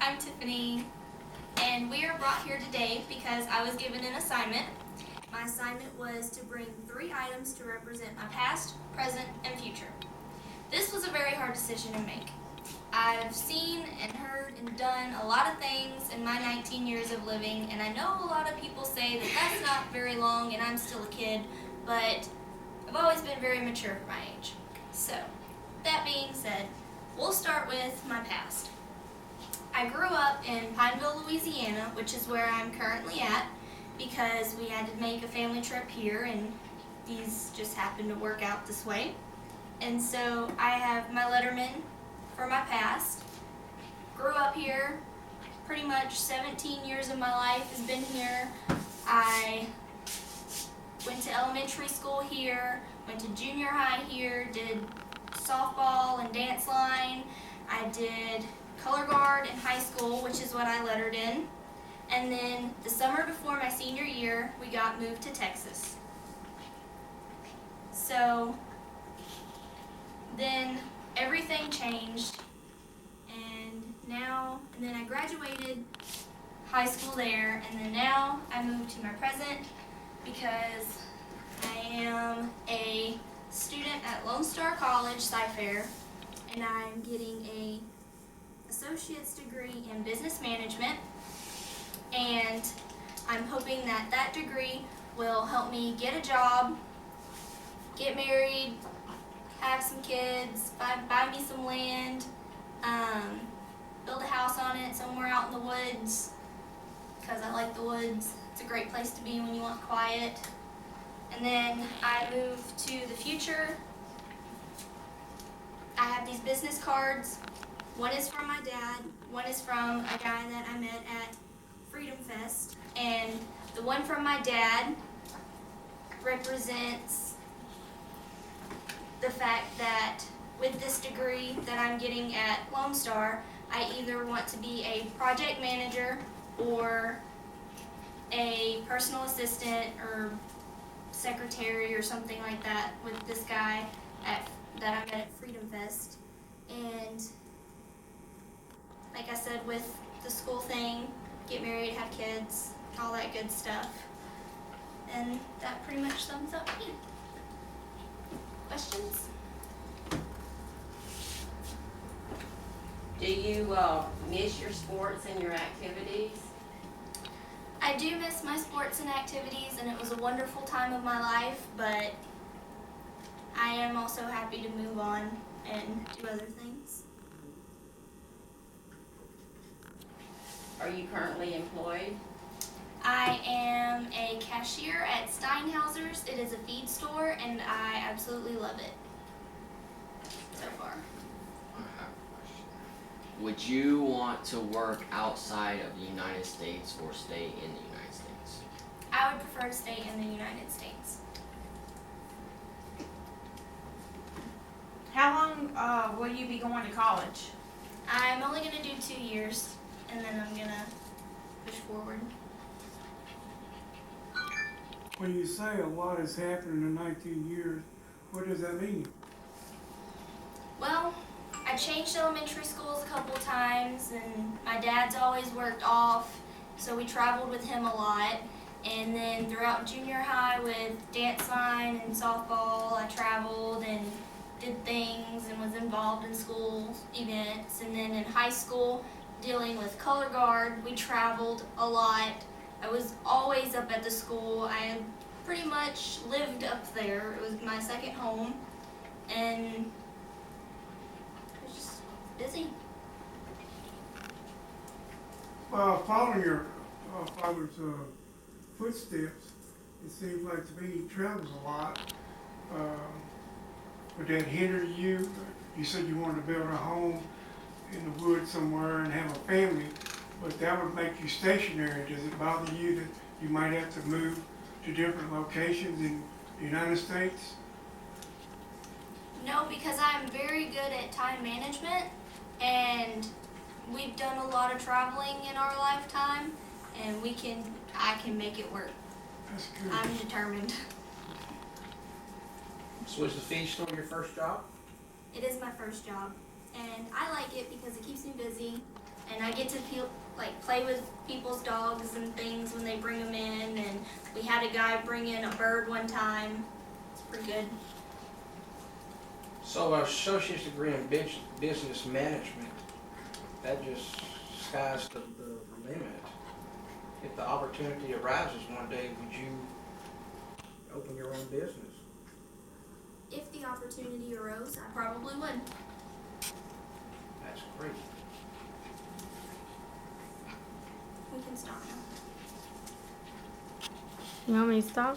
I'm Tiffany, and we are brought here today because I was given an assignment. My assignment was to bring 3 items to represent my past, present, and future. This was a very hard decision to make. I've seen and heard and done a lot of things in my 19 years of living, and I know a lot of people say that that's not very long and I'm still a kid, but I've always been very mature for my age. So, that being said, we'll start with my past. I grew up in Pineville, Louisiana, which is where I'm currently at, because we had to make a family trip here and these just happened to work out this way. And so I have my letterman for my past. Grew up here, pretty much 17 years of my life has been here. I went to elementary school here, went to junior high here, did softball and dance line. I did color guard in high school, which is what I lettered in. And then the summer before my senior year, we got moved to Texas. So then everything changed, and then I graduated high school there, and then now I moved to my present because I am a student at Lone Star College, Cy-Fair, and I'm getting a associate's degree in business management, and I'm hoping that that degree will help me get a job, get married, have some kids, buy me some land, build a house on it somewhere out in the woods, because I like the woods. It's a great place to be when you want quiet. And then I move to the future. I have these business cards. One is from my dad, one is from a guy that I met at Freedom Fest, and the one from my dad represents the fact that with this degree that I'm getting at Lone Star, I either want to be a project manager or a personal assistant or secretary or something like that with this guy that I met at Freedom Fest. And like I said, with the school thing, get married, have kids, all that good stuff. And that pretty much sums up me. Questions? Do you miss your sports and your activities? I do miss my sports and activities, and it was a wonderful time of my life, but I am also happy to move on and do other things. Are you currently employed? I am a cashier at Steinhauser's. It is a feed store, and I absolutely love it so far. I have a question. Would you want to work outside of the United States or stay in the United States? I would prefer to stay in the United States. How long will you be going to college? I'm only going to do 2 years, and then I'm going to push forward. When you say a lot has happened in the 19 years, what does that mean? Well, I changed elementary schools a couple times, and my dad's always worked off, so we traveled with him a lot. And then throughout junior high with dance line and softball, I traveled and did things and was involved in school events. And then in high school, dealing with color guard, we traveled a lot. I was always up at the school. I pretty much lived up there. It was my second home, and I was just busy. Following your father's footsteps, it seems like to me he travels a lot. Would that hinder you? You said you wanted to build a home in the woods somewhere and have a family, but that would make you stationary. Does it bother you that you might have to move to different locations in the United States? No, because I'm very good at time management, and we've done a lot of traveling in our lifetime, and I can make it work. That's good. I'm determined. So was the feed store your first job? It is my first job, and I like it because it keeps me busy. and I get to play with people's dogs and things when they bring them in. And we had a guy bring in a bird one time. It's pretty good. So our associate's degree in business management, that just sky's the limit. If the opportunity arises one day, would you open your own business? If the opportunity arose, I probably would. That's great. We can stop now. You want me to stop?